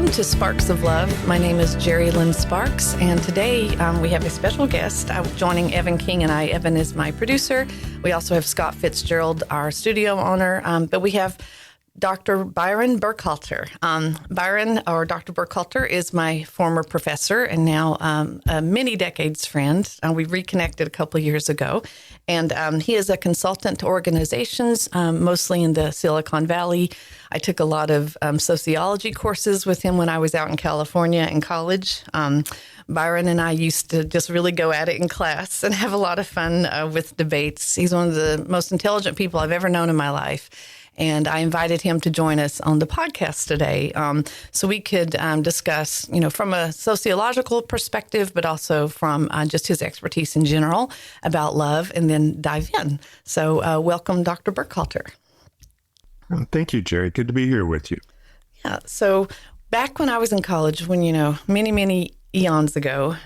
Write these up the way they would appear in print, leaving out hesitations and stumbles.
Welcome to Sparks of Love. My name is Jerri Lynn Sparks, and today we have a special guest joining Evan King and I. Evan is my producer. We also have Scott Fitzgerald, our studio owner, but we have Dr. Byron Burkhalter. Byron, or Dr. Burkhalter, is my former professor and now a many decades friend. We reconnected a couple of years ago. And he is a consultant to organizations, mostly in the Silicon Valley. I took a lot of sociology courses with him when I was out in California in college. Byron and I used to just really go at it in class and have a lot of fun with debates. He's one of the most intelligent people I've ever known in my life. And I invited him to join us on the podcast today so we could discuss, from a sociological perspective, but also from just his expertise in general about love, and then dive in. So welcome, Dr. Burkhalter. Well, thank you, Jerri. Good to be here with you. Yeah. So back when I was in college, when, many eons ago,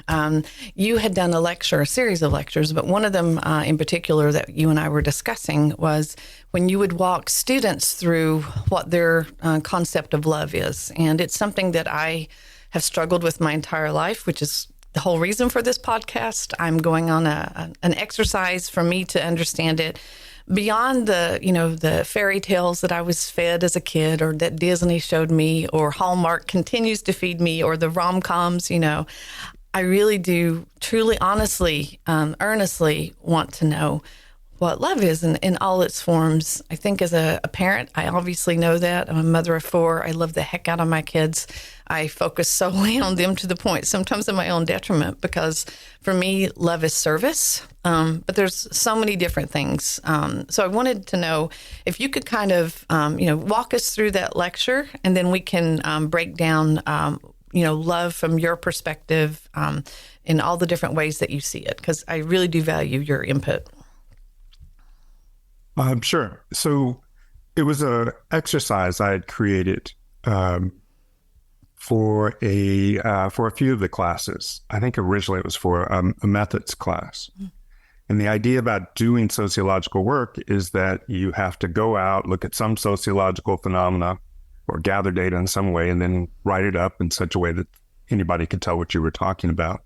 you had done a series of lectures, but one of them in particular that you and I were discussing was when you would walk students through what their concept of love is. And it's something that I have struggled with my entire life, which is the whole reason for this podcast. I'm going on an exercise for me to understand it beyond the fairy tales that I was fed as a kid, or that Disney showed me, or Hallmark continues to feed me, or the rom-coms. I really do truly, honestly, earnestly want to know what love is in all its forms. I think as a parent, I obviously know that. I'm a mother of 4. I love the heck out of my kids. I focus solely on them to the point, sometimes of my own detriment, because for me, love is service. But there's so many different things. So I wanted to know if you could kind of, walk us through that lecture, and then we can break down, love from your perspective in all the different ways that you see it, because I really do value your input. Sure. So it was an exercise I had created for a few of the classes. I think originally it was for a methods class. Mm. And the idea about doing sociological work is that you have to go out, look at some sociological phenomena, or gather data in some way, and then write it up in such a way that anybody could tell what you were talking about.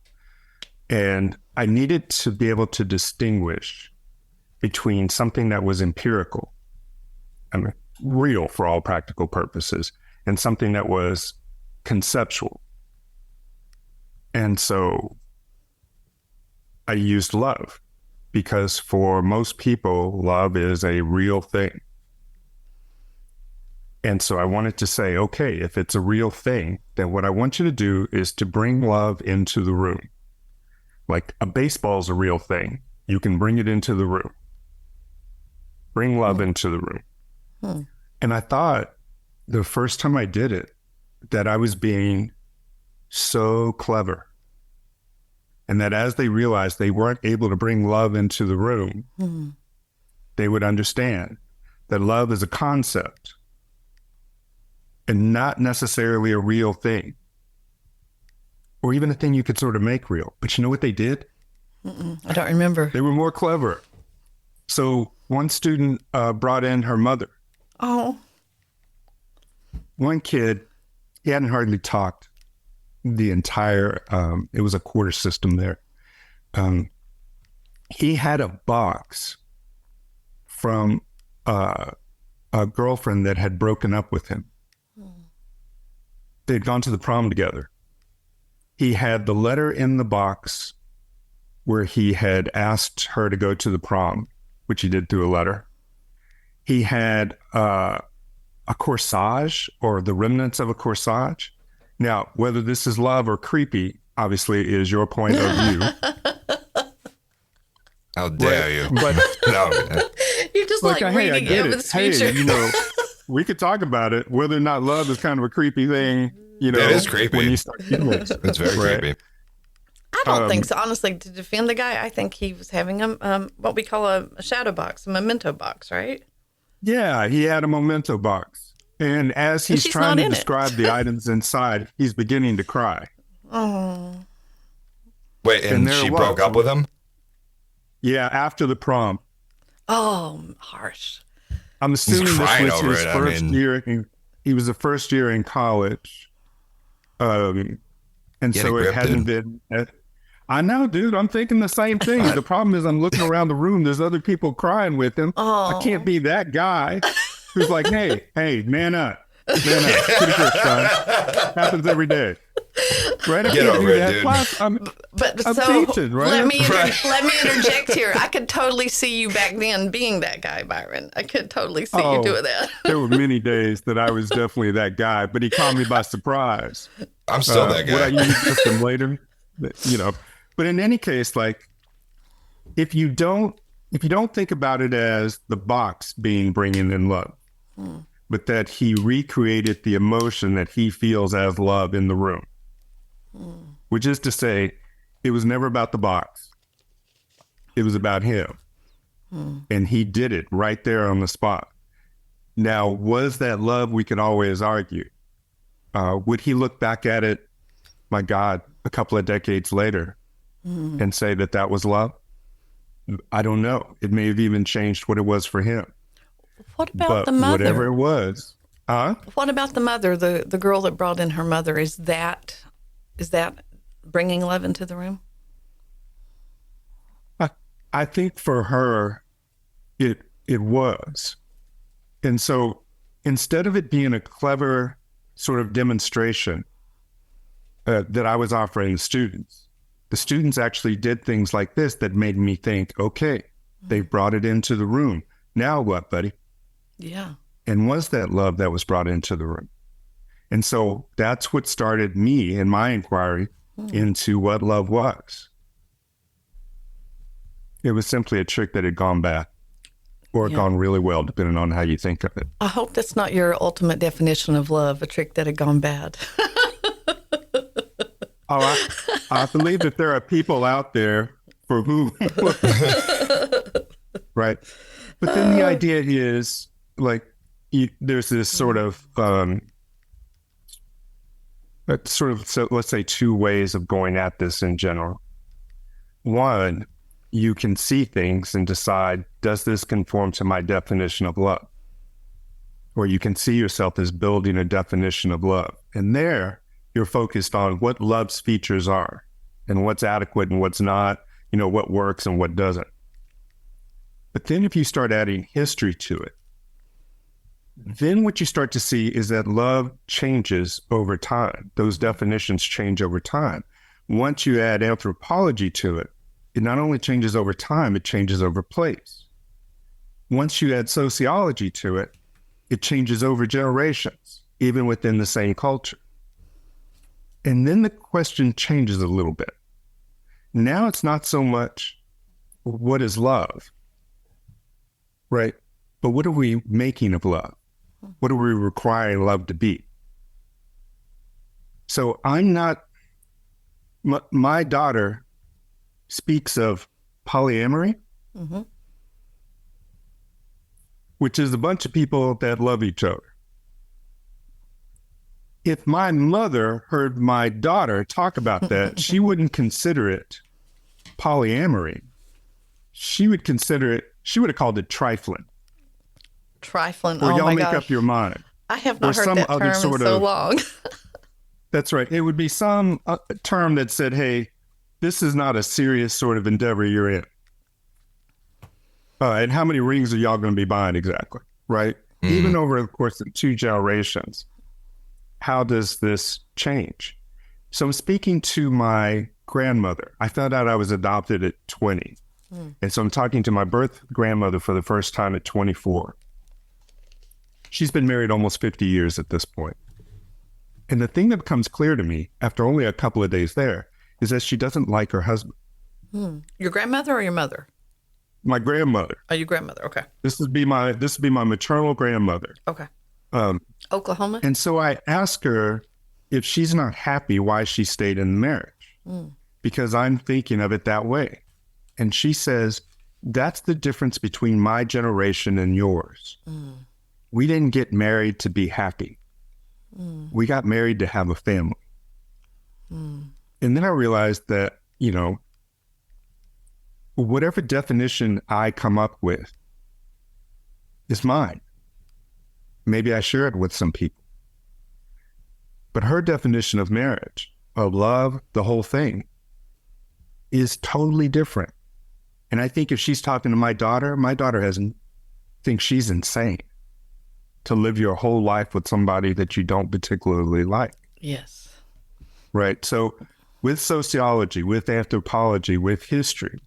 And I needed to be able to distinguish between something that was empirical, real for all practical purposes, and something that was conceptual. And so I used love, because for most people, love is a real thing. And so I wanted to say, okay, if it's a real thing, then what I want you to do is to bring love into the room. Like a baseball's a real thing. You can bring it into the room. Bring love into the room. And I thought the first time I did it, that I was being so clever. And that as they realized they weren't able to bring love into the room, they would understand that love is a concept and not necessarily a real thing, or even a thing you could sort of make real. But you know what they did? I don't remember. They were more clever. So one student brought in her mother. Oh. One kid, he hadn't hardly talked the entire, it was a quarter system there. He had a box from a girlfriend that had broken up with him. They'd gone to the prom together. He had the letter in the box where he had asked her to go to the prom, which he did through a letter. He had a corsage, or the remnants of a corsage. Now, whether this is love or creepy, obviously is your point of view. How dare you? But no, You're just like reading Evan's future. Hey, we could talk about it, whether or not love is kind of a creepy thing. That is creepy. When you start it. It's very creepy. I don't think so. Honestly, to defend the guy, I think he was having what we call a shadow box, a memento box, right? Yeah, he had a memento box. And as he's trying to describe the items inside, he's beginning to cry. Oh. Wait, and she broke up with him? Yeah, after the prom. Oh, harsh. I'm assuming this was his first year. He was the first year in college. And so it hadn't been. I know, dude. I'm thinking the same thing. The problem is I'm looking around the room. There's other people crying with him. Oh. I can't be that guy who's like, hey, man up. Man up. Pretty good, son. Happens every day. Right? Get over it, dude. But I'm so teaching, right? let me interject here. I could totally see you back then being that guy, Byron. I could totally see you doing that. There were many days that I was definitely that guy, but he caught me by surprise. I'm still that guy. Would I use him later? But in any case, like if you don't think about it as the box being bringing in love, but that he recreated the emotion that he feels as love in the room, which is to say, it was never about the box. It was about him. And he did it right there on the spot. Now, was that love? We could always argue. Would he look back at it, my God, a couple of decades later and say that that was love? I don't know. It may have even changed what it was for him. What about the mother? Whatever it was. What about the mother, the girl that brought in her mother? Is that bringing love into the room? I think for her, it was. And so instead of it being a clever sort of demonstration that I was offering the students actually did things like this that made me think, okay, they brought it into the room. Now what, buddy? Yeah. And was that love that was brought into the room? And so that's what started me in my inquiry into what love was. It was simply a trick that had gone bad or gone really well, depending on how you think of it. I hope that's not your ultimate definition of love, a trick that had gone bad. I believe that there are people out there for whom, right? But then the idea is like, there's this sort of, so let's say two ways of going at this in general. One, you can see things and decide, does this conform to my definition of love? Or you can see yourself as building a definition of love. And there, you're focused on what love's features are and what's adequate and what's not, what works and what doesn't. But then if you start adding history to it, then what you start to see is that love changes over time. Those definitions change over time. Once you add anthropology to it, it not only changes over time, it changes over place. Once you add sociology to it, it changes over generations, even within the same culture. And then the question changes a little bit. Now it's not so much what is love, right? But what are we making of love? What are we requiring love to be? So my daughter speaks of polyamory, which is a bunch of people that love each other. If my mother heard my daughter talk about that, she wouldn't consider it polyamory. She would have called it trifling. Trifling, or oh y'all my make gosh. up your mind. I have not or heard some that other term sort in so of, long. That's right. It would be some term that said, hey, this is not a serious sort of endeavor you're in. And how many rings are y'all going to be buying exactly, right? Even over the course of 2 generations, how does this change? So I'm speaking to my grandmother. I found out I was adopted at 20. And so I'm talking to my birth grandmother for the first time at 24. She's been married almost 50 years at this point. And the thing that becomes clear to me after only a couple of days there is that she doesn't like her husband. Your grandmother or your mother? My grandmother. Oh, your grandmother. Okay. This would be my maternal grandmother. Okay. Oklahoma. And so I ask her if she's not happy why she stayed in the marriage, because I'm thinking of it that way. And she says, that's the difference between my generation and yours. We didn't get married to be happy. We got married to have a family. And then I realized that, whatever definition I come up with is mine. Maybe I share it with some people. But her definition of marriage, of love, the whole thing, is totally different. And I think if she's talking to my daughter thinks she's insane to live your whole life with somebody that you don't particularly like. Yes. Right. So with sociology, with anthropology, with history,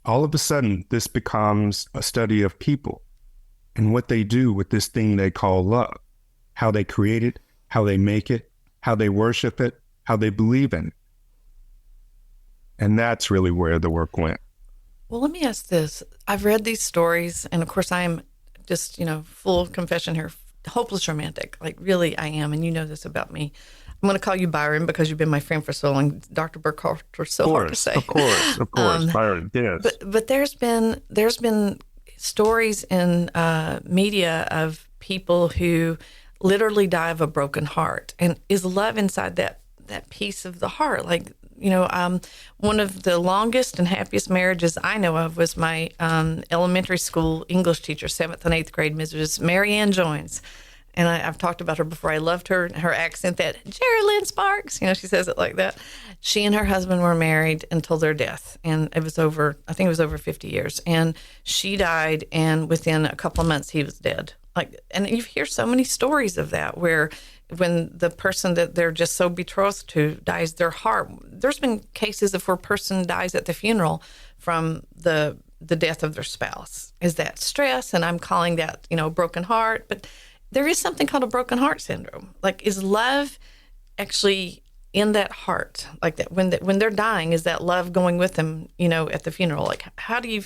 all of a sudden this becomes a study of people and what they do with this thing they call love, how they create it, how they make it, how they worship it, how they believe in it. And that's really where the work went. Well, let me ask this. I've read these stories, and of course I'm just, full confession here, hopeless romantic. Like, really, I am, and you know this about me. I'm going to call you Byron because you've been my friend for so long. Dr. Burkhalter, so hard to say. Of course, Byron, yes. But there's been stories in media of people who literally die of a broken heart. And is love inside that piece of the heart? Like, one of the longest and happiest marriages I know of was my elementary school English teacher, 7th and 8th grade, Mrs. Mary Ann Jones. And I've talked about her before. I loved her accent, that Jerri Lynn Sparks, she says it like that. She and her husband were married until their death. And I think it was over 50 years. And she died, and within a couple of months, he was dead. And you hear so many stories of that, where when the person that they're just so betrothed to dies, their heart. There's been cases of where a person dies at the funeral from the death of their spouse. Is that stress? And I'm calling that, broken heart. But there is something called a broken heart syndrome. Like, is love actually in that heart? Like that when they're dying, is that love going with them, at the funeral? Like, how do you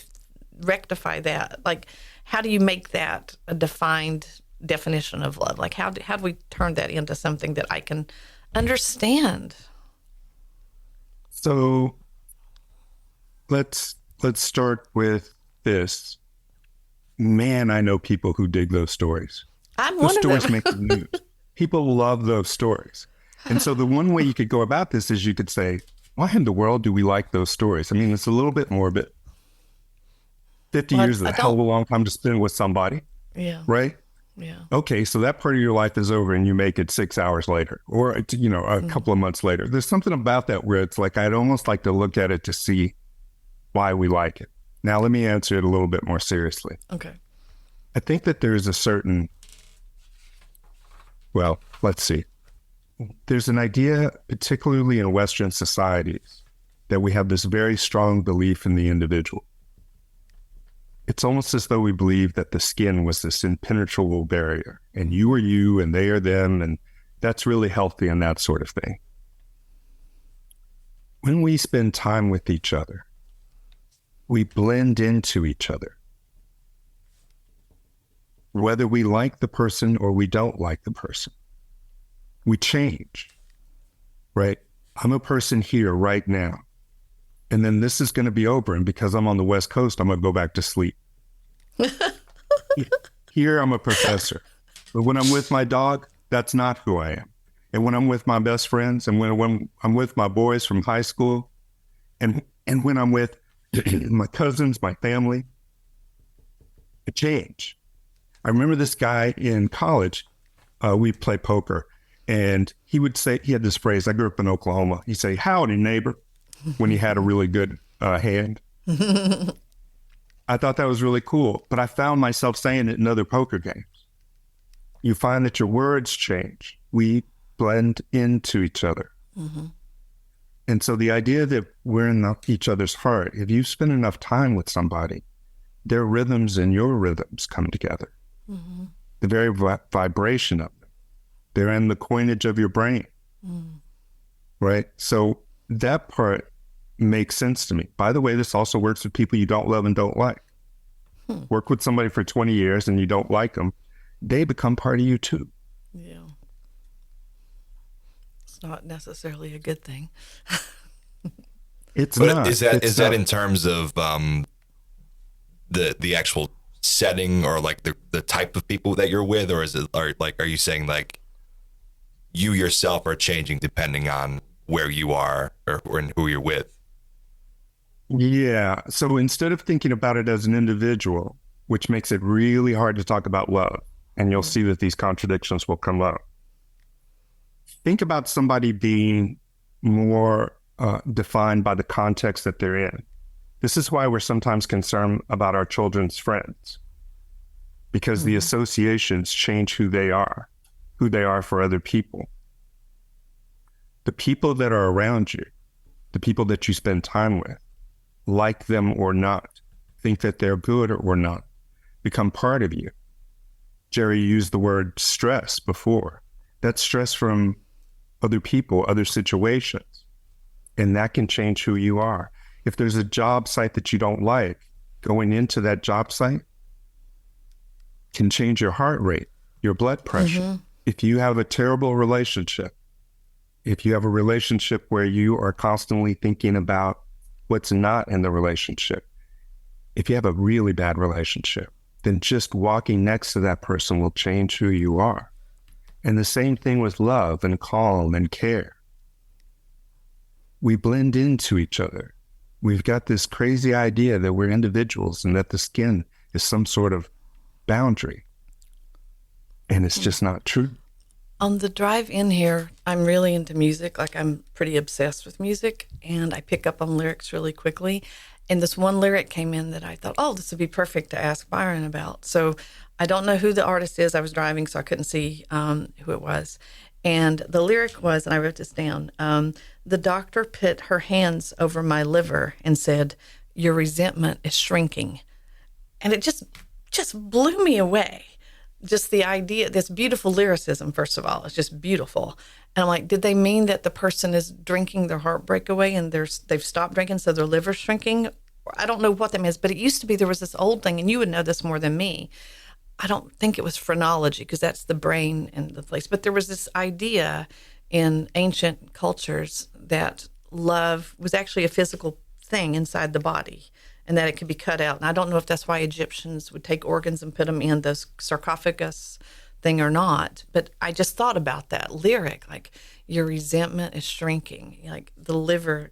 rectify that? Like, how do you make that a defined definition of love? Like, how do we turn that into something that I can understand? So let's start with this. Man, I know people who dig those stories. I'm those one of them. stories make the news. People love those stories. And so the one way you could go about this is you could say, why in the world do we like those stories? I mean, it's a little bit morbid. 50 years is a hell of a long time to spend with somebody. Yeah. Right? Yeah. Okay, so that part of your life is over and you make it 6 hours later or, a couple of months later. There's something about that where it's like, I'd almost like to look at it to see why we like it. Now, let me answer it a little bit more seriously. Okay. I think that there's a certain, let's see. There's an idea, particularly in Western societies, that we have this very strong belief in the individual. It's almost as though we believe that the skin was this impenetrable barrier, and you are you and they are them, and that's really healthy and that sort of thing. When we spend time with each other, we blend into each other. Whether we like the person or we don't like the person, we change, right? I'm a person here right now, and then this is going to be over, and because I'm on the West Coast, I'm going to go back to sleep. Here, I'm a professor. But when I'm with my dog, that's not who I am. And when I'm with my best friends, and when I'm with my boys from high school, and when I'm with my cousins, my family, I change. I remember this guy in college, we play poker, and he would say, he had this phrase, I grew up in Oklahoma, he'd say, howdy, neighbor, when he had a really good hand. I thought that was really cool, but I found myself saying it in other poker games. You find that your words change. We blend into each other. Mm-hmm. And so the idea that we're in each other's heart, if you spend enough time with somebody, their rhythms and your rhythms come together. Mm-hmm. The very vibration of them. They're in the coinage of your brain. Mm. Right? So that part makes sense to me. By the way, this also works with people you don't love and don't like. Work with somebody for 20 years and you don't like them, they become part of you too. Yeah. It's not necessarily a good thing. It's not. Is that in terms of the actual setting or like the type of people that you're with, or are you saying like you yourself are changing depending on where you are or who you're with? Yeah. So instead of thinking about it as an individual, which makes it really hard to talk about love, and you'll see that these contradictions will come up. think about somebody being more defined by the context that they're in. This is why we're sometimes concerned about our children's friends, because the associations change who they are for other people. The people that are around you, the people that you spend time with, like them or not, think that they're good or not, become part of you. Jerri used the word stress before. That's stress from other people, other situations, and that can change who you are. If there's a job site that you don't like, going into that job site can change your heart rate, your blood pressure. If you have a terrible relationship, if you have a relationship where you are constantly thinking about what's not in the relationship, if you have a really bad relationship, then just walking next to that person will change who you are. And the same thing with love and calm and care. We blend into each other. We've got this crazy idea that we're individuals and that the skin is some sort of boundary. And it's just not true. On the drive in here, I'm really into music. Like, I'm pretty obsessed with music, and I pick up on lyrics really quickly. And this one lyric came in that I thought, oh, this would be perfect to ask Byron about. So I don't know who the artist is. I was driving, so I couldn't see who it was. And the lyric was, and I wrote this down, the doctor put her hands over my liver and said, your resentment is shrinking. And it just blew me away. Just the idea, this beautiful lyricism, first of all, it's just beautiful. And I'm like, did they mean that the person is drinking their heartbreak away and they've stopped drinking, so their liver's shrinking? I don't know what that means, but it used to be there was this old thing, and you would know this more than me. I don't think it was phrenology, because that's the brain and the place. But there was this idea in ancient cultures that love was actually a physical thing inside the body, and that it could be cut out. And I don't know if that's why Egyptians would take organs and put them in the sarcophagus thing or not, but I just thought about that lyric, like, your resentment is shrinking, like the liver,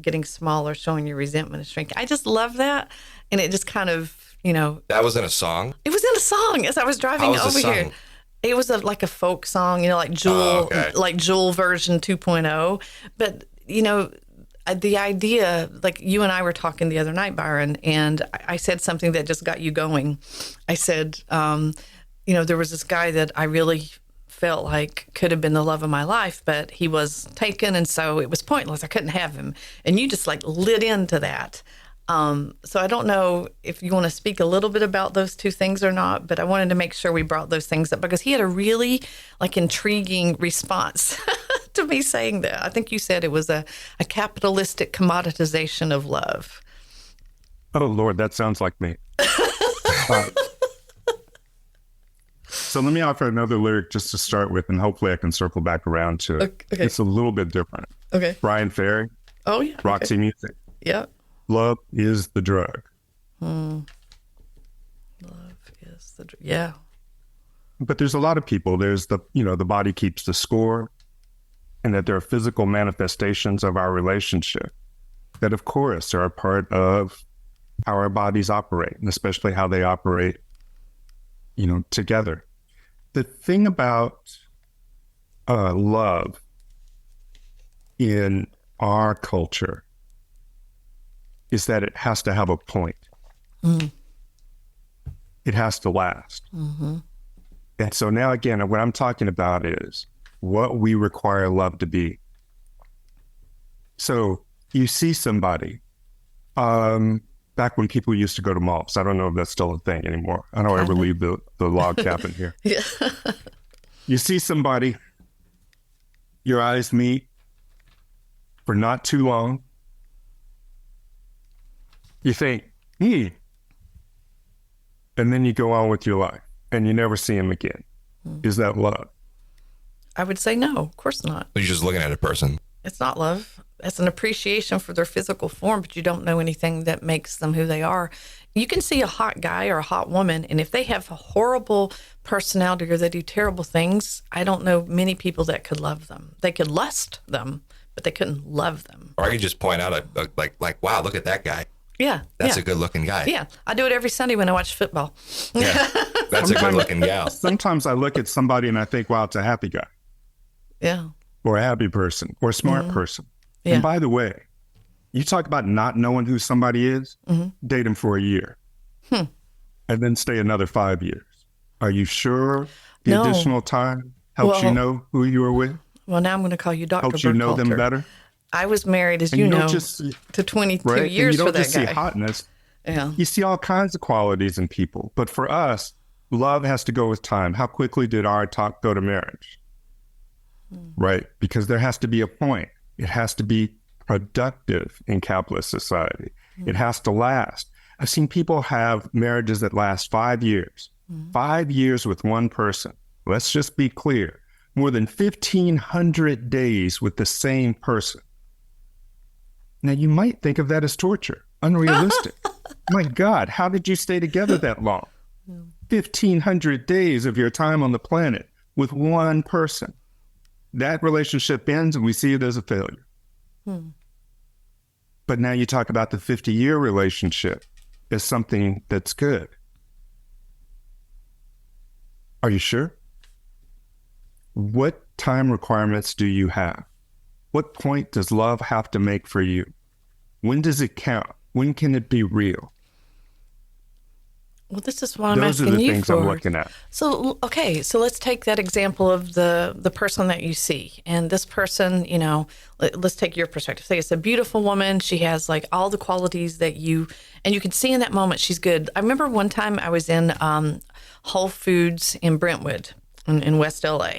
getting smaller, showing your resentment is shrinking. I just love that. And it just kind of, That was in a song? It was in a song as I was driving over here. It was like a folk song, like Jewel, like Jewel version 2.0. But, the idea, like you and I were talking the other night, Byron, and I said something that just got you going. I said, there was this guy that I really felt like could have been the love of my life, but he was taken, and so it was pointless. I couldn't have him. And you just lit into that. So I don't know if you want to speak a little bit about those two things or not, but I wanted to make sure we brought those things up because he had a really intriguing response to me saying that. I think you said it was a capitalistic commoditization of love. Oh, Lord, that sounds like me. So let me offer another lyric just to start with, and hopefully I can circle back around to it. Okay. It's a little bit different. Okay. Brian Ferry. Oh, yeah. Roxy Music. Yeah. Love is the drug. Love is the drug. Yeah. But there's a lot of people. There's the body keeps the score, and that there are physical manifestations of our relationship that, of course, are a part of how our bodies operate, and especially how they operate, together. The thing about love in our culture is that it has to have a point. Mm. It has to last. Mm-hmm. And so now, again, what I'm talking about is what we require love to be. So you see somebody, back when people used to go to malls, I don't know if that's still a thing anymore. I don't ever leave the log cabin here. Yeah. You see somebody, your eyes meet for not too long. You think, and then you go on with your life and you never see him again. Is that love? I would say no, of course not. You're just looking at a person. It's not love. It's an appreciation for their physical form, but you don't know anything that makes them who they are. You can see a hot guy or a hot woman, and if they have a horrible personality or they do terrible things, I don't know many people that could love them. They could lust them, but they couldn't love them. Or I could just point out, wow, look at that guy. Yeah. That's a good-looking guy. Yeah. I do it every Sunday when I watch football. Yeah. That's a good-looking gal. Sometimes I look at somebody and I think, wow, it's a happy guy. Yeah. or a happy person or a smart person. Yeah. And by the way, you talk about not knowing who somebody is, date them for a year and then stay another 5 years. Are you sure the No. additional time helps you know who you were with? Well, now I'm going to call you Dr. Helps you know them Burkhalter. better? I was married, as And you you know, don't just, to 22 right? years and you for don't that just guy. see hotness. Yeah. You see all kinds of qualities in people. But for us, love has to go with time. How quickly did our talk go to marriage? Right? Because there has to be a point. It has to be productive in capitalist society. It has to last. I've seen people have marriages that last 5 years. 5 years with one person. Let's just be clear. More than 1,500 days with the same person. Now, you might think of that as torture, unrealistic. My God, how did you stay together that long? 1,500 days of your time on the planet with one person. That relationship ends and we see it as a failure. But now you talk about the 50-year relationship as something that's good. Are you sure? What time requirements do you have? What point does love have to make for you? When does it count? When can it be real? Well, this is what I'm Those are asking the you things for. I'm looking at. So, okay, so let's take that example of the person that you see. And this person, you know, let's take your perspective. Say it's a beautiful woman. She has like all the qualities that you can see in that moment she's good. I remember one time I was in Whole Foods in Brentwood in West LA.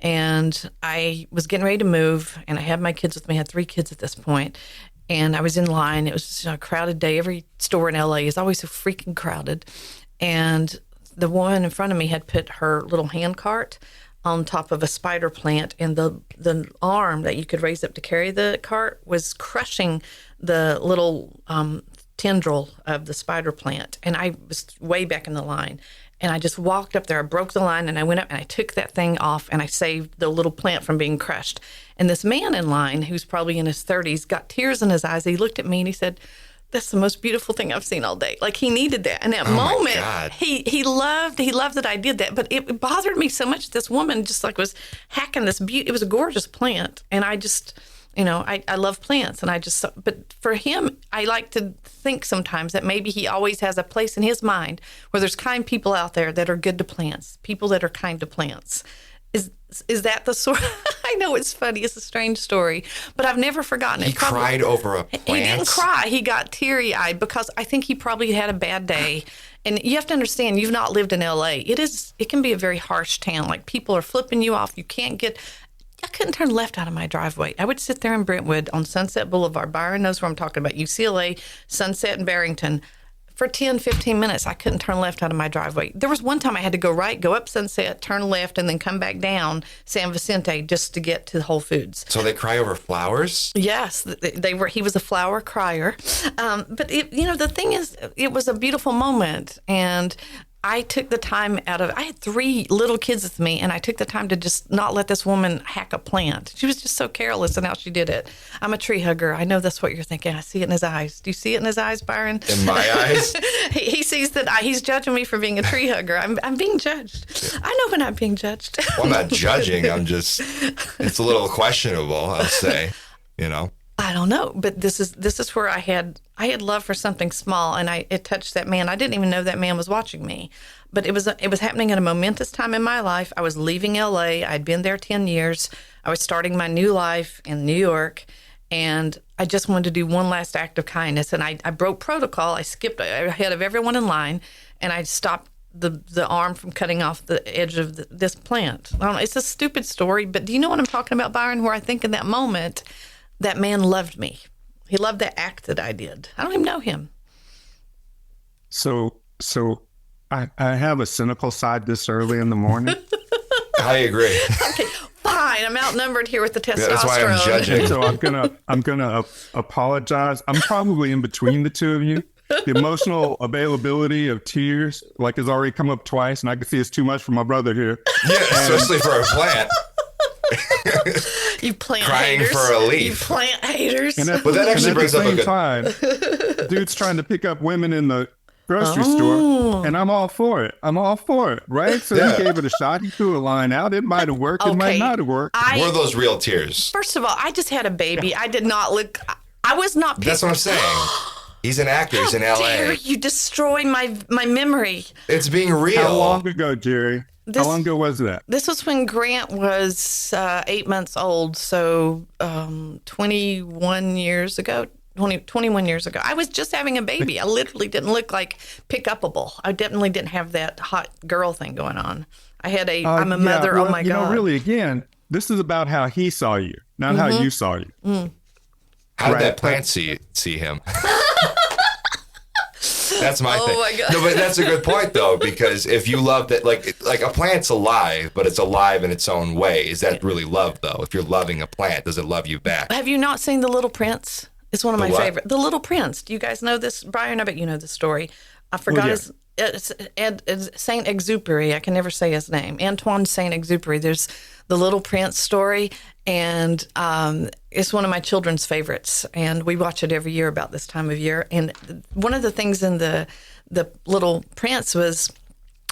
And I was getting ready to move, and I had my kids with me. I had 3 kids at this point. And I was in line. It was just a crowded day. Every store in LA is always so freaking crowded. And the woman in front of me had put her little hand cart on top of a spider plant, and the arm that you could raise up to carry the cart was crushing the little tendril of the spider plant. And I was way back in the line. And I just walked up there. I broke the line, and I went up and I took that thing off, and I saved the little plant from being crushed. And this man in line, who's probably in his 30s, got tears in his eyes. He looked at me and he said, "That's the most beautiful thing I've seen all day." Like, he needed that. And that moment, he loved that I did that. But it bothered me so much. This woman just like was hacking this it was a gorgeous plant. And I just, you know, I love plants. And but for him, I like to think sometimes that maybe he always has a place in his mind where there's kind people out there that are good to plants, people that are kind to plants. Is that the sort? I know it's funny. It's a strange story, but I've never forgotten it. He cried over a plant? He didn't cry. He got teary-eyed because I think he probably had a bad day. And you have to understand, you've not lived in LA. It can be a very harsh town. Like, people are flipping you off. I couldn't turn left out of my driveway. I would sit there in Brentwood on Sunset Boulevard. Byron knows where I'm talking about. UCLA, Sunset, and Barrington. For 10, 15 minutes, I couldn't turn left out of my driveway. There was one time I had to go right, go up Sunset, turn left, and then come back down San Vicente just to get to Whole Foods. So they cry over flowers? Yes, they were. He was a flower crier. But the thing is, it was a beautiful moment, and I took the time I had 3 little kids with me, and I took the time to just not let this woman hack a plant. She was just so careless in how she did it. I'm a tree hugger. I know that's what you're thinking. I see it in his eyes. Do you see it in his eyes, Byron? In my eyes? He sees that he's judging me for being a tree hugger. I'm being judged. I know when I'm being judged. Well, I'm not judging. It's a little questionable, I'll say, you know. I don't know, but this is where I had love for something small, and it touched that man. I didn't even know that man was watching me, but it was happening at a momentous time in my life. I was leaving LA. I'd been there 10 years. I was starting my new life in New York, and I just wanted to do one last act of kindness. And I broke protocol. I skipped ahead of everyone in line, and I stopped the arm from cutting off the edge of this plant. I don't know, it's a stupid story, but do you know what I'm talking about, Byron? Where I think in that moment, that man loved me. He loved the act that I did. I don't even know him. So I have a cynical side this early in the morning. I agree. Okay, fine. I'm outnumbered here with the testosterone. Yeah, that's why I'm judging. So I'm gonna apologize. I'm probably in between the two of you. The emotional availability of tears has already come up twice, and I can see it's too much for my brother here. Yeah, especially for a plant. You plant crying haters. for a leaf. You plant haters. But that actually brings up a good time. Dude's trying to pick up women in the grocery store, and I'm all for it. I'm all for it, right? So he gave it a shot. He threw a line out. It might have worked. It might not have worked. Were those real tears? First of all, I just had a baby. I did not look. I was not. That's what I'm saying. He's an actor. He's in L.A. Dare you destroy my memory? It's being real. How long ago, Jerry? How long ago was that? This was when Grant was 8 months old, so 21 years ago. 21 years ago. I was just having a baby. I literally didn't look like pick-upable. I definitely didn't have that hot girl thing going on. I had I'm a mother, oh my God. Really, again, this is about how he saw you, not how you saw you. How did that plant see him? That's my thing. My God. No, but that's a good point, though, because if you love that, like a plant's alive, but it's alive in its own way. Is that really love, though? If you're loving a plant, does it love you back? Have you not seen The Little Prince? It's one of my favorite. The Little Prince. Do you guys know this? Brian, I bet you know this story. I forgot his... It's Saint Exupery. I can never say his name. Antoine Saint Exupery. There's the Little Prince story, and it's one of my children's favorites. And we watch it every year about this time of year. And one of the things in the Little Prince was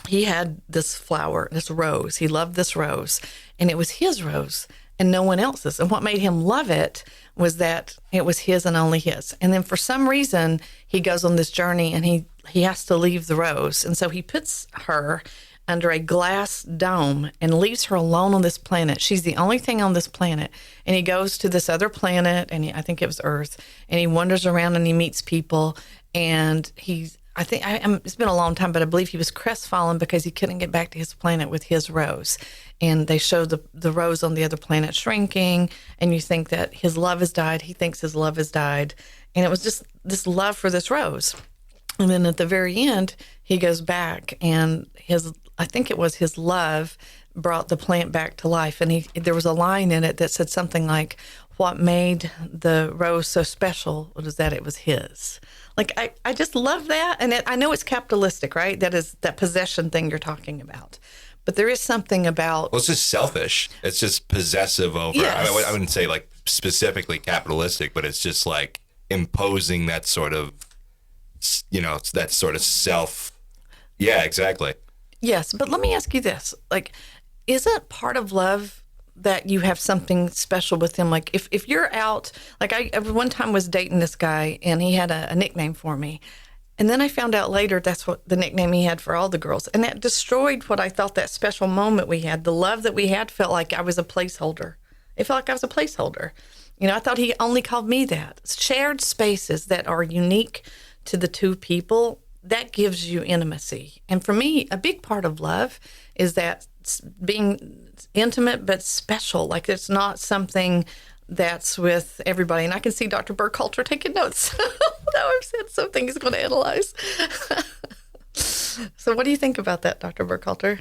he had this flower, this rose. He loved this rose, and it was his rose and no one else's. And what made him love it was that it was his and only his. And then for some reason, he goes on this journey and he has to leave the rose. And so he puts her under a glass dome and leaves her alone on this planet. She's the only thing on this planet. And he goes to this other planet, and I think it was Earth, and he wanders around and he meets people. And it's been a long time, but I believe he was crestfallen because he couldn't get back to his planet with his rose. And they show the rose on the other planet shrinking, and you think that his love has died. He thinks his love has died. And it was just this love for this rose. And then at the very end, he goes back, and I think it was his love brought the plant back to life. And there was a line in it that said something like, what made the rose so special was that it was his. Like, I just love that. And I know it's capitalistic, right? That is that possession thing you're talking about. But there is something about... Well, it's just selfish. It's just possessive over... Yes. I wouldn't say, like, specifically capitalistic, but it's just, like, imposing that sort of, that sort of self... Yeah, exactly. Yes, but let me ask you this. Like, isn't part of love that you have something special with him? Like, if you're out... Like, I one time was dating this guy, and he had a nickname for me. And then I found out later that's what the nickname he had for all the girls. And that destroyed what I thought that special moment we had. The love that we had felt like I was a placeholder. It felt like I was a placeholder. I thought he only called me that. Shared spaces that are unique to the two people, that gives you intimacy. And for me, a big part of love is that being intimate but special. Like, it's not something that's with everybody. And I can see Dr. Burkhalter taking notes. Now I've said something he's going to analyze. So what do you think about that, Dr. Burkhalter?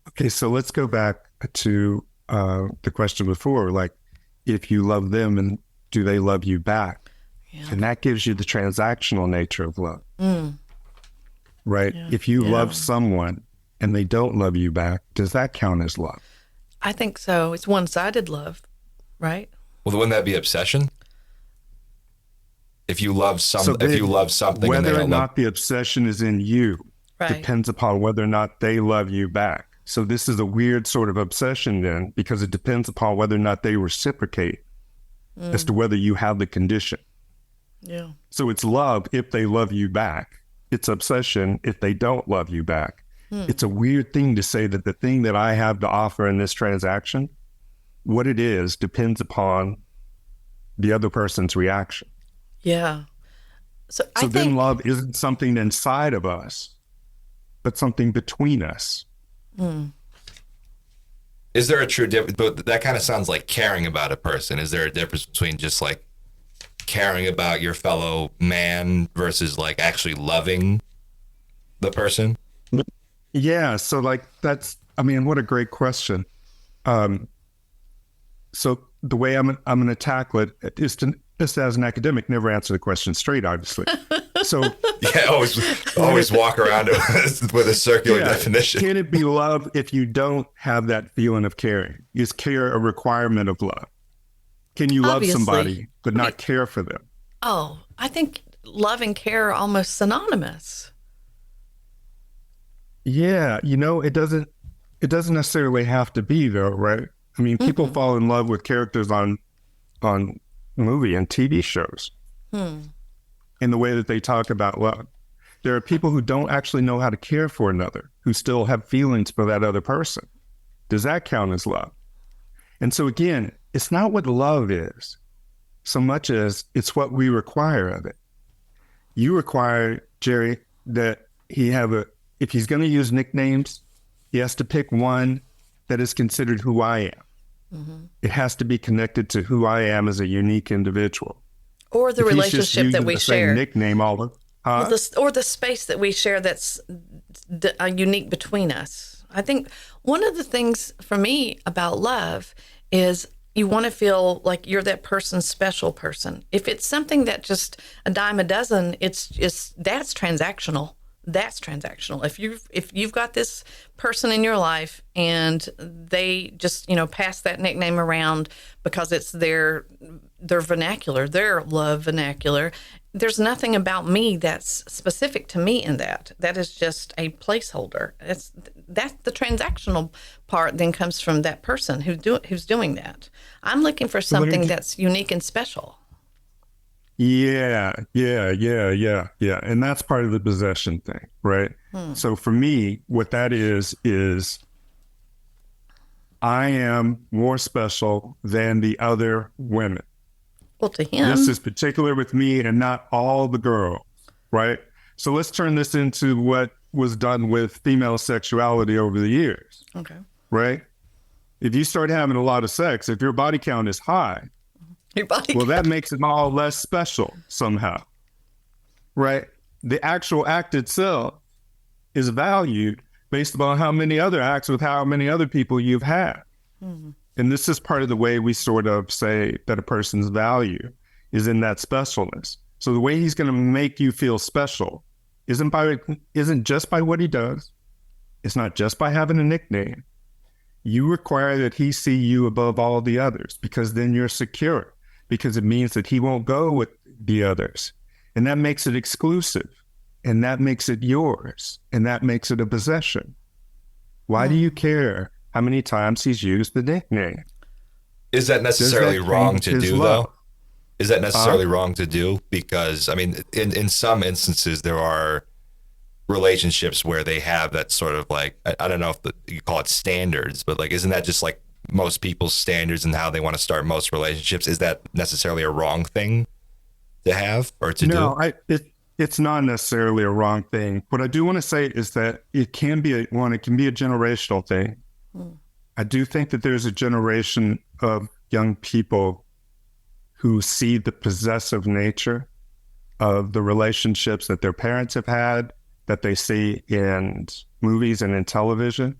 Okay, so let's go back to the question before, like, if you love them, and do they love you back? Yeah. And that gives you the transactional nature of love, right? Yeah. If you love someone and they don't love you back, does that count as love? I think so. It's one-sided love, right? Well, wouldn't that be obsession? If you love something, whether or not the obsession is in you depends upon whether or not they love you back. So this is a weird sort of obsession then, because it depends upon whether or not they reciprocate as to whether you have the condition. Yeah. So it's love if they love you back. It's obsession if they don't love you back. It's a weird thing to say that the thing that I have to offer in this transaction, what it is, depends upon the other person's reaction. Yeah. So I then think love isn't something inside of us, but something between us. Is there a true difference? But that kind of sounds like caring about a person. Is there a difference between just like caring about your fellow man versus like actually loving the person? Yeah. So like what a great question. So the way I'm going to tackle it is to, just as an academic, never answer the question straight, obviously. So yeah, always walk around with a circular definition. Can it be love if you don't have that feeling of caring? Is care a requirement of love? Can you love somebody but not care for them? Oh, I think love and care are almost synonymous. Yeah, it doesn't necessarily have to be though, right? I mean, people fall in love with characters on movie and TV shows in the way that they talk about love. There are people who don't actually know how to care for another, who still have feelings for that other person. Does that count as love? And so again, it's not what love is so much as it's what we require of it. You require, Jerri, that if he's going to use nicknames, he has to pick one that is considered who I am. It has to be connected to who I am as a unique individual. Or the relationship that we share. Nickname all of, or the space that we share that's unique between us. I think one of the things for me about love is you want to feel like you're that person's special person. If it's something that just a dime a dozen, that's transactional. That's transactional. If you've got this person in your life and they just pass that nickname around because it's their vernacular, their love vernacular, there's nothing about me that's specific to me in that. That is just a placeholder. That's the transactional part. Then comes from that person who's doing that. I'm looking for something that's unique and special. Yeah. And that's part of the possession thing, right? So for me, what that is I am more special than the other women. Well, to him. This is particular with me and not all the girls, right? So let's turn this into what was done with female sexuality over the years. Okay. Right? If you start having a lot of sex, if your body count is high, that makes it all less special somehow, right? The actual act itself is valued based upon how many other acts with how many other people you've had. And this is part of the way we sort of say that a person's value is in that specialness. So the way he's going to make you feel special isn't just by what he does. It's not just by having a nickname. You require that he see you above all the others, because then you're secure, because it means that he won't go with the others. And that makes it exclusive, and that makes it yours, and that makes it a possession. Why do you care how many times he's used the nickname? Is that necessarily wrong to do, though? Is that necessarily wrong to do? Because, I mean, in some instances, there are relationships where they have that sort of like, I don't know if you call it standards, but like, isn't that just like most people's standards and how they want to start most relationships? Is that necessarily a wrong thing to have or to do? No, it's not necessarily a wrong thing. What I do want to say is that it can be it can be a generational thing. I do think that there's a generation of young people who see the possessive nature of the relationships that their parents have had, that they see in movies and in television.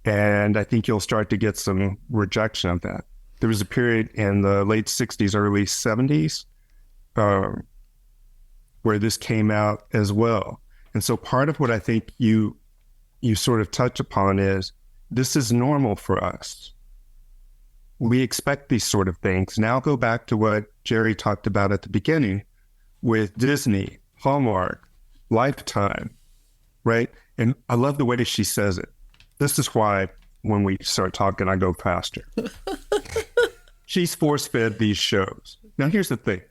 And I think you'll start to get some rejection of that. There was a period in the late 60s, early 70s, where this came out as well. And so part of what I think you sort of touch upon is, this is normal for us. We expect these sort of things. Now go back to what Jerri talked about at the beginning with Disney, Hallmark, Lifetime, right? And I love the way she says it. This is why when we start talking, I go faster. She's force-fed these shows. Now here's the thing.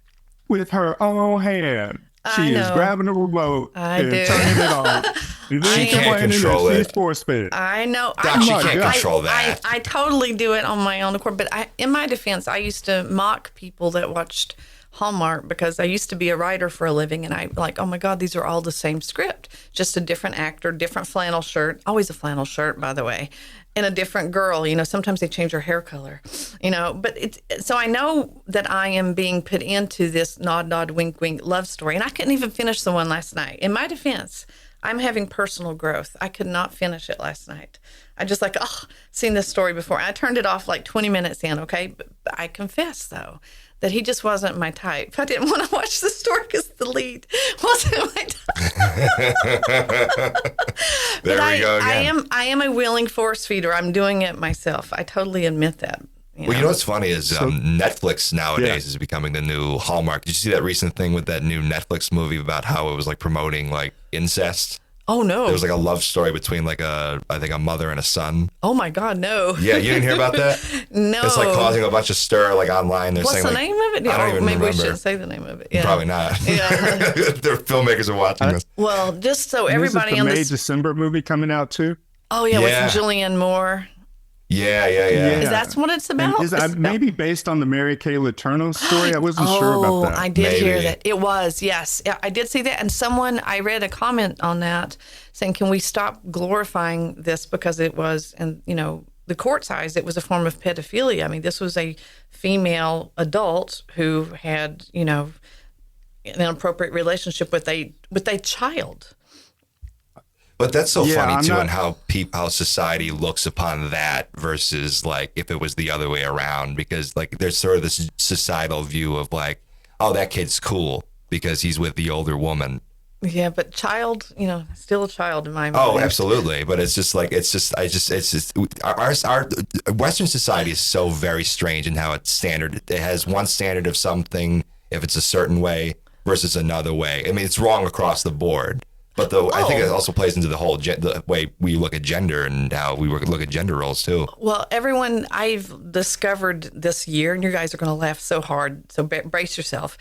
With her own hand, she is grabbing the remote and turning it on. She can't control it. She's force-fed. I know. Doc, she can't control that. I totally do it on my own accord. But in my defense, I used to mock people that watched Hallmark because I used to be a writer for a living, and I like, oh my God, these are all the same script, just a different actor, different flannel shirt, always a flannel shirt, by the way, and a different girl. Sometimes they change her hair color, but so I know that I am being put into this nod, nod, wink, wink love story, and I couldn't even finish the one last night. In my defense, I'm having personal growth. I could not finish it last night. I just seen this story before. I turned it off like 20 minutes in, okay? But I confess, though, that he just wasn't my type. I didn't want to watch the story because the lead wasn't my type. There we go again. I am a willing force feeder. I'm doing it myself. I totally admit that. Well, you know what's funny is Netflix nowadays is becoming the new Hallmark. Did you see that recent thing with that new Netflix movie about how it was like promoting like incest? Oh no! There was like a love story between like I think a mother and a son. Oh my God, no! Yeah, you didn't hear about that? No. It's like causing a bunch of stir like online. They're What's saying, the like, name of it? I don't even maybe remember. we should say the name of it. Yeah. Probably not. Yeah. Their filmmakers are watching this. Well, just so everybody Is it on the this. December movie coming out too? Oh yeah, Yeah. with Julianne Moore. Yeah. Is that what it's about? And is that maybe based on the Mary Kay Letourneau story? I wasn't sure about that. I did hear Maybe. that. It was, yes. Yeah, I did see that. And I read a comment on that saying, can we stop glorifying this because it was, and the court's eyes, it was a form of pedophilia. I mean, this was a female adult who had, an inappropriate relationship with a child. But that's so Yeah, funny I'm too, not- and how society looks upon that versus like if it was the other way around, because like there's sort of this societal view of like, oh, that kid's cool because he's with the older woman. Yeah, but child, still a child in my mind. Oh, absolutely. But it's just our Western society is so very strange in how it's standard. It has one standard of something if it's a certain way versus another way. I mean, it's wrong across the board. But I think it also plays into the whole the way we look at gender and how we look at gender roles too. Well, everyone I've discovered this year, and you guys are going to laugh so hard, so brace yourself.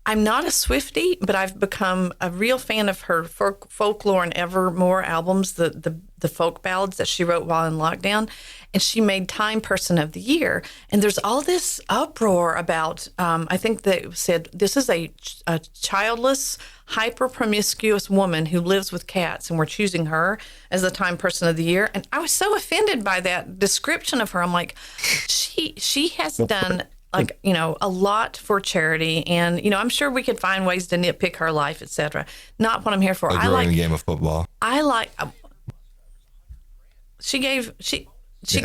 I'm not a Swiftie, but I've become a real fan of her Folklore and Evermore albums, the folk ballads that she wrote while in lockdown. And she made Time Person of the Year. And there's all this uproar about, I think they said, this is a childless, hyper-promiscuous woman who lives with cats, and we're choosing her as the Time Person of the Year. And I was so offended by that description of her. I'm like, she has done a lot for charity, and I'm sure we could find ways to nitpick her life, etc. Not what I'm here for. Like growing the game of football. She gave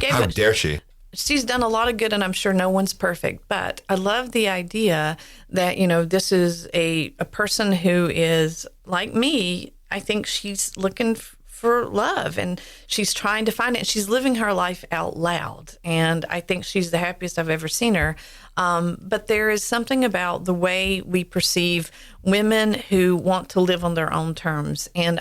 How dare she? She's done a lot of good, and I'm sure no one's perfect, but I love the idea that, this is a person who is like me. I think she's looking for love, and she's trying to find it. She's living her life out loud, and I think she's the happiest I've ever seen her. But there is something about the way we perceive women who want to live on their own terms. And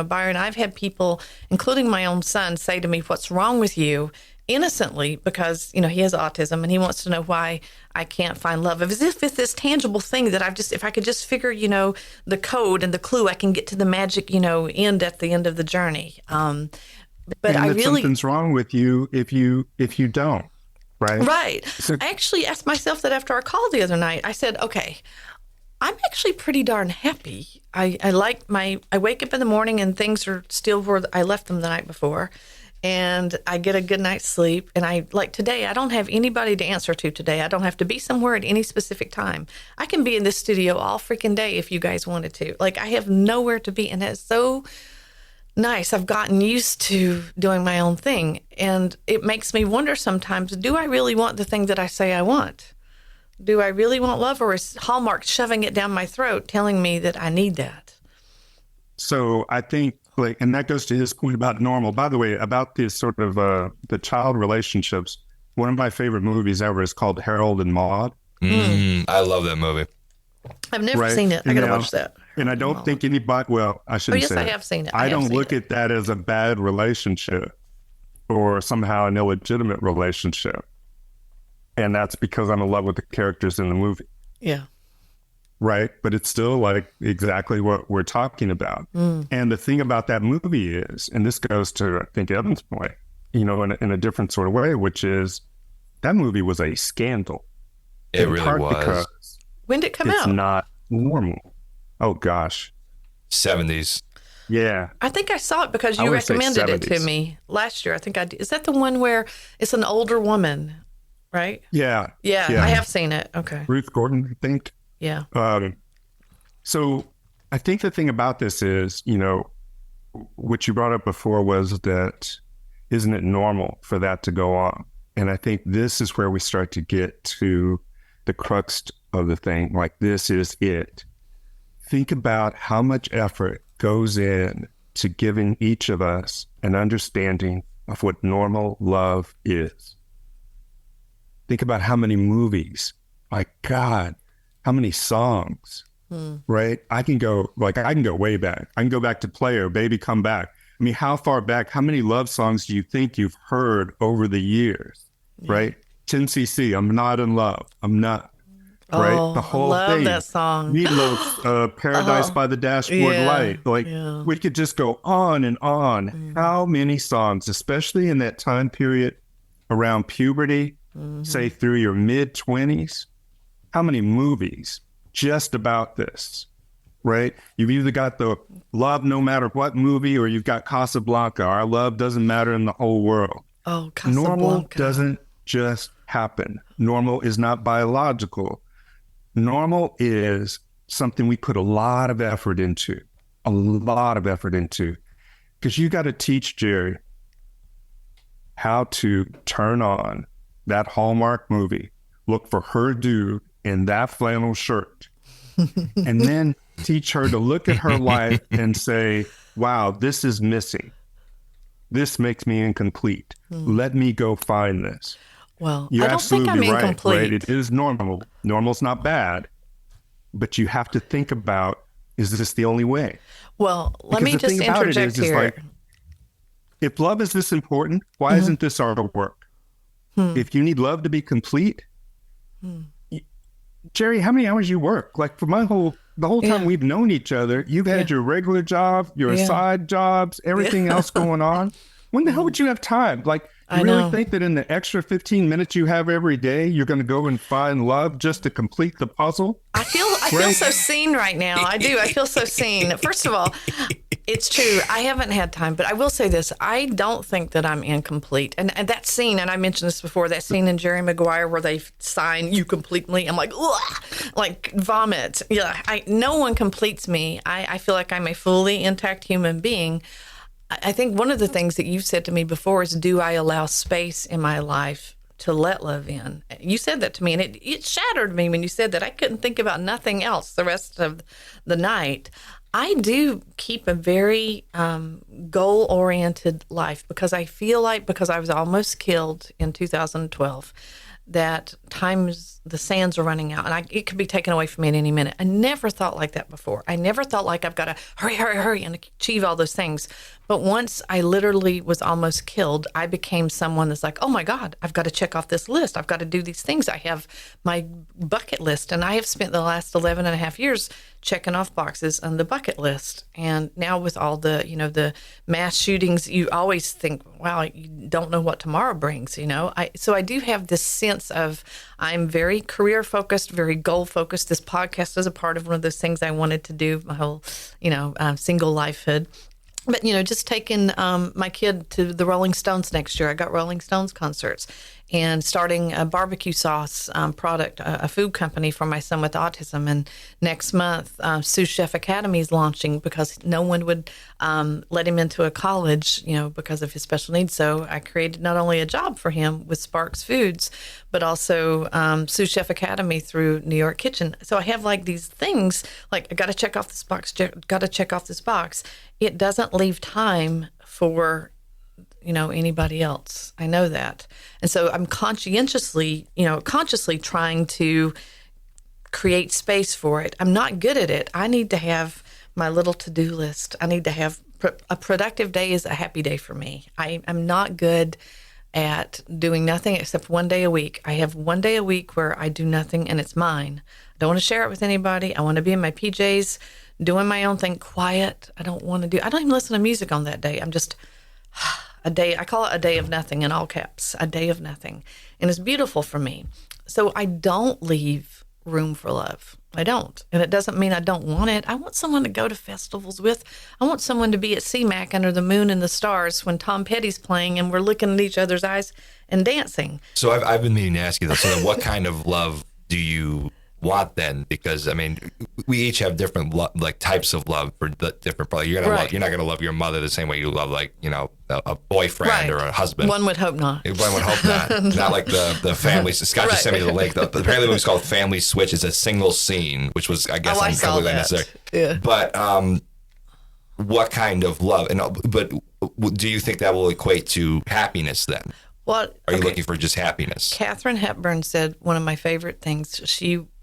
Byron, I've had people, including my own son, say to me, "What's wrong with you?" innocently, because he has autism and he wants to know why I can't find love. As if it's this tangible thing that if I could just figure the code and the clue, I can get to the magic end at the end of the journey. But and I really something's wrong with you if you don't, right? Right. I actually asked myself that after our call the other night. I said, okay, I'm actually pretty darn happy. I wake up in the morning and things are still where I left them the night before. And I get a good night's sleep. And today, I don't have anybody to answer to today. I don't have to be somewhere at any specific time. I can be in this studio all freaking day if you guys wanted to. I have nowhere to be. And that's so nice. I've gotten used to doing my own thing. And it makes me wonder sometimes, do I really want the thing that I say I want? Do I really want love? Or is Hallmark shoving it down my throat, telling me that I need that? So I think, and that goes to his point about normal. By the way, about this sort of the child relationships, one of my favorite movies ever is called Harold and Maude. I love that movie. I've never seen it. I got to watch that. And I don't think anybody, I shouldn't say I have seen it. I don't look at that as a bad relationship or somehow an illegitimate relationship. And that's because I'm in love with the characters in the movie. Yeah. Right. But it's still exactly what we're talking about. And the thing about that movie is, and this goes to, I think, Evan's point, in a different sort of way, which is that movie was a scandal. It really was. Because when did it come out? It's not normal. Oh, gosh. 70s. Yeah. I think I saw it because I you would say recommended it to 70s. me last year. I think I did. Is that the one where it's an older woman, right? Yeah. Yeah. I have seen it. Okay. Ruth Gordon, I think. Yeah. So I think the thing about this is, what you brought up before was that isn't it normal for that to go on? And I think this is where we start to get to the crux of the thing. This is it. Think about how much effort goes in to giving each of us an understanding of what normal love is. Think about how many movies, my God, how many songs, right? I can go way back. I can go back to Player, Baby Come Back. I mean, how far back, how many love songs do you think you've heard over the years, right? 10cc, I'm not in love. I'm not, right? Oh, The whole I love thing. that song. Meatloaf's Paradise by the Dashboard Light. Like, we could just go on and on. How many songs, especially in that time period around puberty, say through your mid-20s, how many movies just about this, right? You've either got the Love No Matter What movie, or you've got Casablanca, Our Love Doesn't Matter in the Whole World. Oh, Casablanca. Normal doesn't just happen. Normal is not biological. Normal is something we put a lot of effort into, because you got to teach Jerri how to turn on that Hallmark movie, look for her dude in that flannel shirt, and then teach her to look at her life and say, wow, this is missing. This makes me incomplete. Let me go find this. Well, You're I don't think I'm absolutely right, incomplete. right? It is normal. Normal's not bad, but you have to think about, is this the only way? Well, let Because me the just thing about it interject is here. like, if love is this important, why isn't this art of work? If you need love to be complete, Jerri, how many hours you work? Like, for the whole time we've known each other, you've had your regular job, your side jobs, everything else going on. When the hell would you have time? Like, you really think that in the extra 15 minutes you have every day, you're going to go and find love just to complete the puzzle? I feel so seen right now. I do. I feel so seen. First of all, it's true. I haven't had time, but I will say this. I don't think that I'm incomplete. And that scene, and I mentioned this before, that scene in Jerry Maguire where they sign "You complete me," I'm like, ugh, like vomit. Yeah, no one completes me. I feel like I'm a fully intact human being. I think one of the things that you've said to me before is, do I allow space in my life to let love in? You said that to me, and it shattered me when you said that. I couldn't think about nothing else the rest of the night. I do keep a very goal-oriented life, because I feel like, because I was almost killed in 2012, that the sands are running out, and it could be taken away from me at any minute. I never thought like that before. I never thought like, I've got to hurry and achieve all those things. But once I literally was almost killed, I became someone that's like, oh my God, I've got to check off this list. I've got to do these things. I have my bucket list, and I have spent the last 11 and a half years checking off boxes on the bucket list. And now with all the, the mass shootings, you always think, wow, you don't know what tomorrow brings, So I do have this sense of, I'm very career focused, very goal focused. This podcast is a part of one of those things I wanted to do my whole, single lifehood. But, just taking my kid to the Rolling Stones next year. I got Rolling Stones concerts, and starting a barbecue sauce product, a food company for my son with autism. And next month, Sous Chef Academy is launching, because no one would let him into a college, because of his special needs. So I created not only a job for him with Sparks Foods, but also Sous Chef Academy through New York Kitchen. So I have like these things, like, I got to check off this box, got to check off this box. It doesn't leave time for, anybody else. I know that. And so I'm consciously trying to create space for it. I'm not good at it. I need to have my little to-do list. I need to have a productive day is a happy day for me. I'm not good at doing nothing except one day a week. I have one day a week where I do nothing, and it's mine. I don't want to share it with anybody. I want to be in my PJs, doing my own thing, quiet. I don't even listen to music on that day. I'm just a day. I call it a day of nothing, in all caps, a day of nothing. And it's beautiful for me. So I don't leave room for love. I don't. And it doesn't mean I don't want it. I want someone to go to festivals with. I want someone to be at CMAC under the moon and the stars when Tom Petty's playing and we're looking at each other's eyes and dancing. So I've been meaning to ask you this. So then what kind of love do you want then? Because we each have different types of love for the different. You're not gonna love your mother the same way you love a boyfriend or a husband. One would hope not. One would hope not. No. Not like the family. Scott just sent me the link. Apparently, what was called Family Switch is a single scene, which was I guess completely unnecessary. Yeah. But what kind of love? But do you think that will equate to happiness then? Well, Are you looking for just happiness? Katharine Hepburn said one of my favorite things.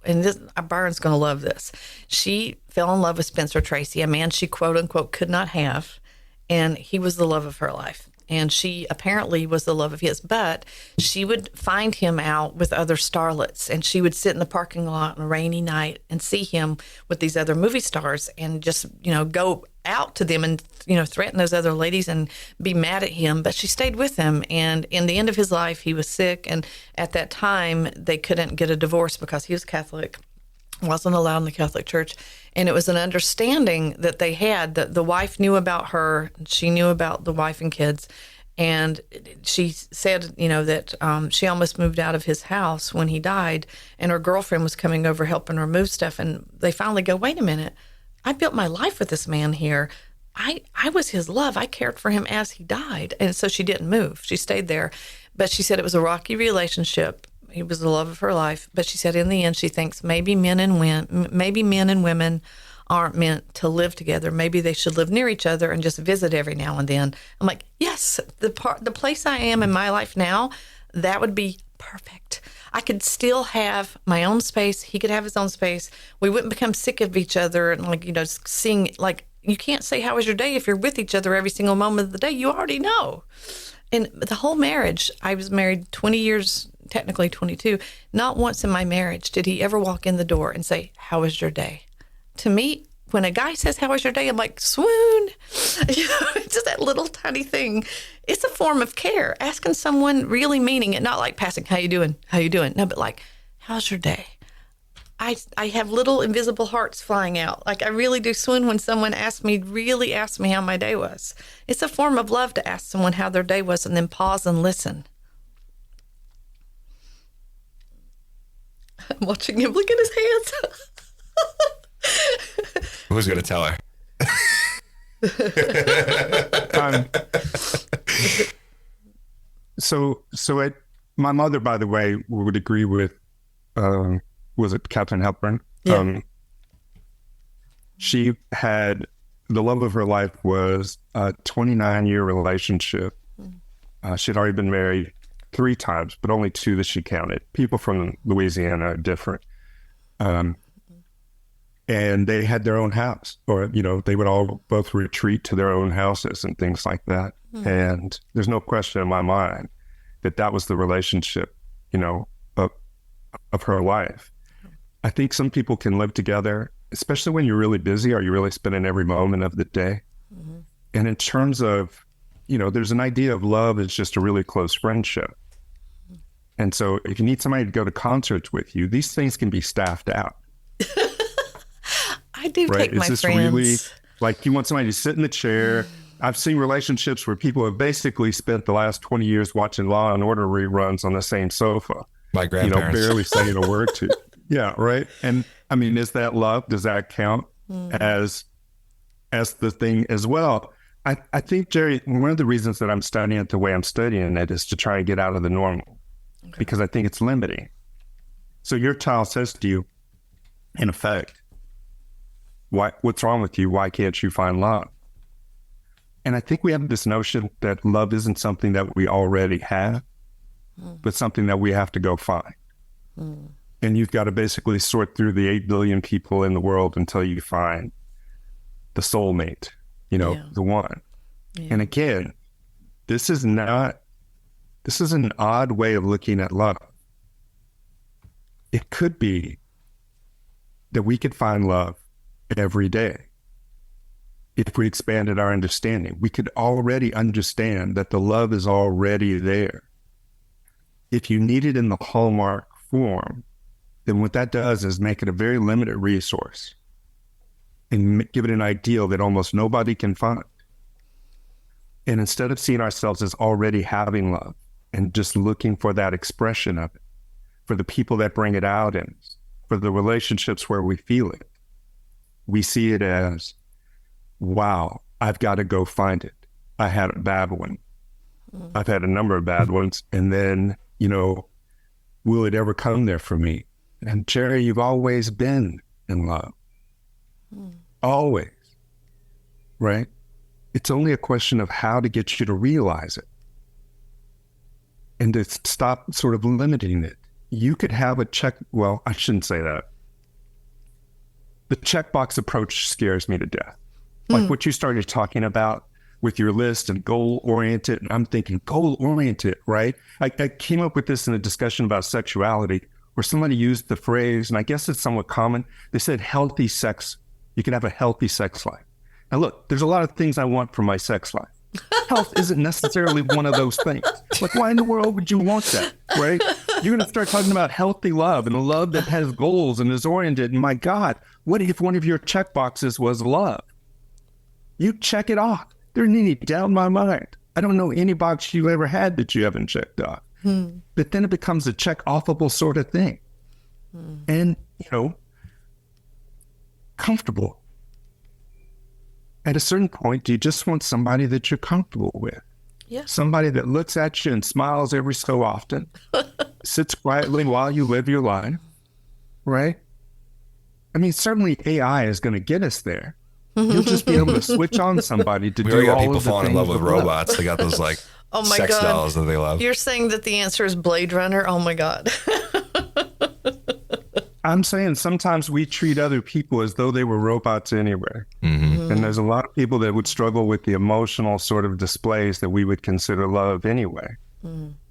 Byron's going to love this. She fell in love with Spencer Tracy, a man she quote unquote could not have, and he was the love of her life. And she apparently was the love of his, but she would find him out with other starlets, and she would sit in the parking lot on a rainy night and see him with these other movie stars and just, go out to them and, threaten those other ladies and be mad at him. But she stayed with him. And in the end of his life, he was sick. And at that time, they couldn't get a divorce because he was Catholic, wasn't allowed in the Catholic Church. And it was an understanding that they had, that the wife knew about her, she knew about the wife and kids. And she said, that she almost moved out of his house when he died, and her girlfriend was coming over helping her move stuff. And they finally go, wait a minute, I built my life with this man here. I was his love. I cared for him as he died. And so she didn't move. She stayed there. But she said it was a rocky relationship. He was the love of her life. But she said in the end, she thinks maybe men and women aren't meant to live together. Maybe they should live near each other and just visit every now and then. I'm like, yes, the place I am in my life now, that would be perfect. I could still have my own space. He could have his own space. We wouldn't become sick of each other and seeing, you can't say, how was your day if you're with each other every single moment of the day. You already know. And the whole marriage, I was married 20 years, technically 22. Not once in my marriage did he ever walk in the door and say, how was your day? To me, when a guy says, how was your day? I'm like, swoon. It's just that little tiny thing. It's a form of care. Asking someone, really meaning it, not like passing, how you doing? How you doing? No, but like, how's your day? I have little invisible hearts flying out. Like, I really do swoon when someone really asks me how my day was. It's a form of love to ask someone how their day was and then pause and listen. I'm watching him look at his hands. Who's going to tell her? My mother, by the way, would agree with, was it Katharine Hepburn? Yeah. She had, the love of her life was a 29-year relationship. She'd already been married 3 times, but only 2 that she counted. People from Louisiana are different. And they had their own house, or, they would all both retreat to their own houses and things like that. And there's no question in my mind that was the relationship, of her life. I think some people can live together, especially when you're really busy or you're really spending every moment of the day. And in terms of, there's an idea of love as just a really close friendship. And so if you need somebody to go to concerts with you, these things can be staffed out. I do right? take my Is this friends. really, like, you want somebody to sit in the chair? I've seen relationships where people have basically spent the last 20 years watching Law and Order reruns on the same sofa. My grandparents. Barely saying a word to. Yeah, right. And I mean, is that love? Does that count as the thing as well? I think, Jerri, one of the reasons that I'm studying it the way I'm studying it is to try to get out of the normal, because I think it's limiting. So your child says to you, in effect, what's wrong with you? Why can't you find love? And I think we have this notion that love isn't something that we already have, but something that we have to go find. And you've got to basically sort through the 8 billion people in the world until you find the soulmate, the one. Yeah. And again, this is an odd way of looking at love. It could be that we could find love every day. If we expanded our understanding, we could already understand that the love is already there. If you need it in the Hallmark form, then what that does is make it a very limited resource and give it an ideal that almost nobody can find. And instead of seeing ourselves as already having love and just looking for that expression of it, for the people that bring it out in us, for the relationships where we feel it, we see it as, wow, I've got to go find it. I had a bad one. I've had a number of bad ones. And then, will it ever come there for me? And Jerri, you've always been in love. Always. Right? It's only a question of how to get you to realize it. and to stop sort of limiting it. You could have a check. Well, I shouldn't say that. The checkbox approach scares me to death. Like what you started talking about with your list and goal-oriented, and I'm thinking goal-oriented, right? I came up with this in a discussion about sexuality where somebody used the phrase, and I guess it's somewhat common. They said healthy sex. You can have a healthy sex life. Now look, there's a lot of things I want from my sex life. Health isn't necessarily one of those things. Like, why in the world would you want that, right? You're going to start talking about healthy love and a love that has goals and is oriented. And my God, what if one of your check boxes was love? You check it off. There's any doubt in my mind. I don't know any box you ever had that you haven't checked off. But then it becomes a check-offable sort of thing. And, comfortable. At a certain point, do you just want somebody that you're comfortable with? Yeah. Somebody that looks at you and smiles every so often, sits quietly while you live your life, right? I mean, certainly AI is going to get us there. You'll just be able to switch on somebody to do all people of the falling in things love with robots. They got those like Oh my sex God. dolls that they love. You're saying that the answer is Blade Runner? Oh my God. I'm saying sometimes we treat other people as though they were robots anyway. And there's a lot of people that would struggle with the emotional sort of displays that we would consider love anyway.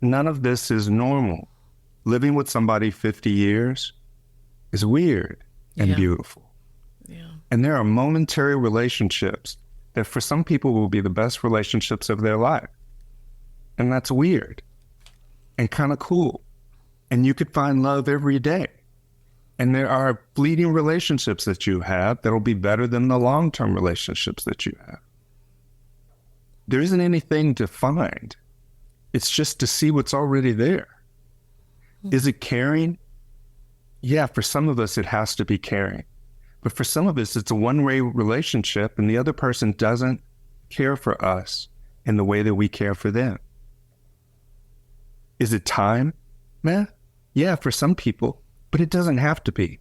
None of this is normal. Living with somebody 50 years is weird and beautiful. Yeah. And there are momentary relationships that for some people will be the best relationships of their life. And that's weird and kind of cool. And you could find love every day. And there are fleeting relationships that you have that'll be better than the long-term relationships that you have. There isn't anything to find. It's just to see what's already there. Is it caring? Yeah, for some of us, it has to be caring. But for some of us, it's a one-way relationship and the other person doesn't care for us in the way that we care for them. Is it time? Yeah, for some people. But it doesn't have to be.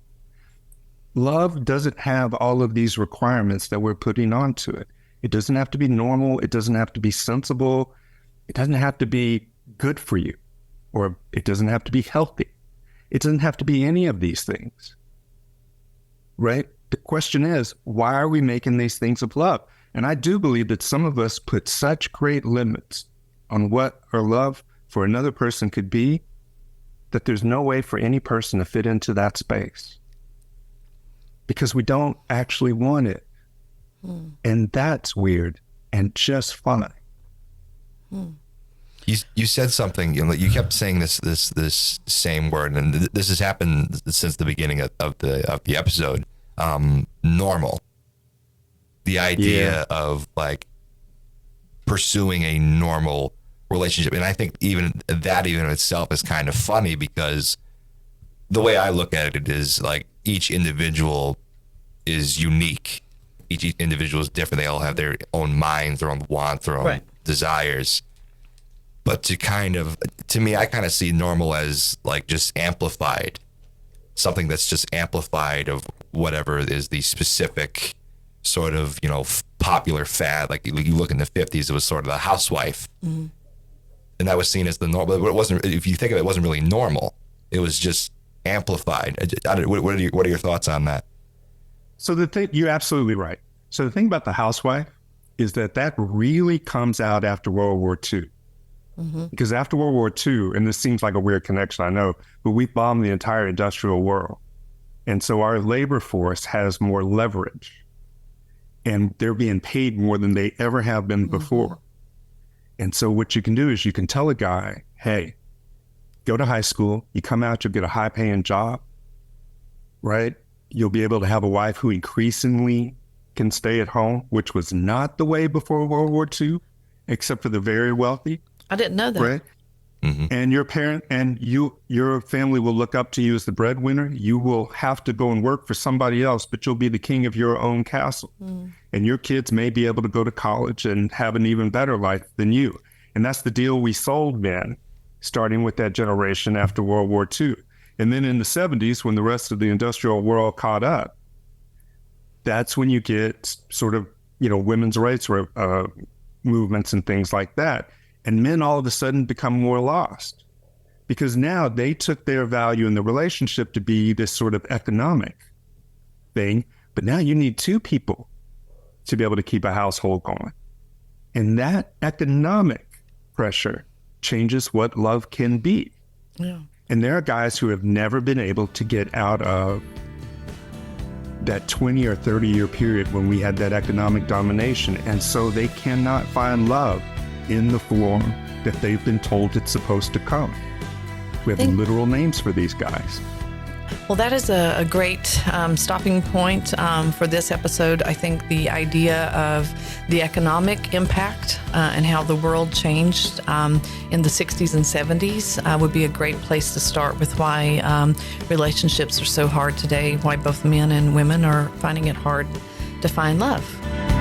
Love doesn't have all of these requirements that we're putting onto it. It doesn't have to be normal. It doesn't have to be sensible. It doesn't have to be good for you. Or it doesn't have to be healthy. It doesn't have to be any of these things. Right? The question is, why are we making these things of love? And I do believe that some of us put such great limits on what our love for another person could be that there's no way for any person to fit into that space because we don't actually want it. And that's weird and just fun. You said something, you kept saying this same word, and this has happened since the beginning of the episode. Normal. The idea of like pursuing a normal relationship. And I think even that in itself is kind of funny because the way I look at it is like each individual is unique. Each individual is different. They all have their own minds, their own wants, their own desires. But to me, I kind of see normal as like just amplified, something that's just amplified of whatever is the specific sort of, popular fad. Like you look in the 50s, it was sort of the housewife. And that was seen as the normal, but it wasn't, if you think of it, it wasn't really normal. It was just amplified. What are your thoughts on that? So you're absolutely right. So the thing about the housewife is that really comes out after World War II. Because after World War II, and this seems like a weird connection, I know, but we bombed the entire industrial world. And so our labor force has more leverage. And they're being paid more than they ever have been before. And so what you can do is you can tell a guy, hey, go to high school, you come out, you'll get a high-paying job, right? You'll be able to have a wife who increasingly can stay at home, which was not the way before World War II, except for the very wealthy. I didn't know that. Right? And your parent and your family will look up to you as the breadwinner. You will have to go and work for somebody else, but you'll be the king of your own castle. And your kids may be able to go to college and have an even better life than you. And that's the deal we sold men, starting with that generation after World War II. And then in the 70s, when the rest of the industrial world caught up, that's when you get sort of, women's rights movements and things like that. And men all of a sudden become more lost because now they took their value in the relationship to be this sort of economic thing. But now you need two people to be able to keep a household going. And that economic pressure changes what love can be. Yeah. And there are guys who have never been able to get out of that 20 or 30 year period when we had that economic domination. And so they cannot find love in the form that they've been told it's supposed to come. We have literal names for these guys. Well, that is a great stopping point for this episode. I think the idea of the economic impact and how the world changed in the 60s and 70s would be a great place to start with why relationships are so hard today, why both men and women are finding it hard to find love.